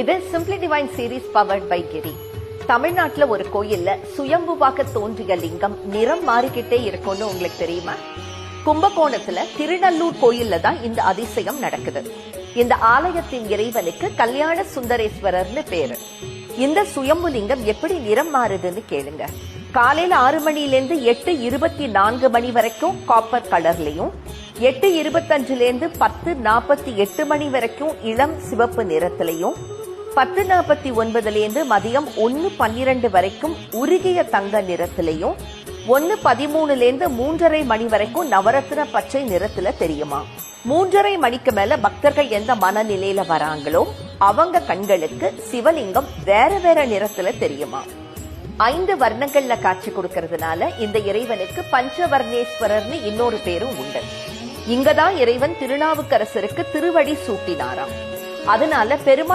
இது simply divine series powered by Giri. தமிழ்நாட்டுல ஒரு கோயில்ல சுயம்புவாக தோன்றிய லிங்கம் நிறம் மாறிக்கிட்டே இருக்கும்னு உங்களுக்கு தெரியுமா? கும்பகோணத்துல திருநல்லூர் கோயில்ல தான் இந்த அதிசயம் நடக்குது. இந்த ஆலயத்தின் இறைவனுக்கு கல்யாண சுந்தரேஸ்வரர்னு பேரு. இந்த சுயம்பு லிங்கம் எப்படி நிறம் மாறுதுன்னு கேளுங்க. காலையில 6 மணிலேருந்து 8:24 மணி வரைக்கும் காப்பர் கலர்லயும், 8:25 10:48 மணி வரைக்கும் இளம் சிவப்பு நிறத்திலையும், 10:49 மதியம் 1:12 வரைக்கும் உருகிய தங்க நிறத்திலையும், 1:13 3:30 மணி வரைக்கும் நவரத்ன பச்சை நிறத்துல தெரியுமா. 3:30 மணிக்கு மேல பக்தர்கள் எந்த மனநிலையில வராங்களோ அவங்க கண்களுக்கு சிவலிங்கம் வேற வேற நிறத்துல தெரியுமா. 5 வர்ணங்கள்ல காட்சி கொடுக்கறதுனால இந்த இறைவனுக்கு பஞ்சவர்ணேஸ்வரர்னு இன்னொரு பேரும் உண்டு. இங்கதான் இறைவன் திருநாவுக்கரசருக்கு திருவடி சூட்டினாராம். அதனால பெருமாள்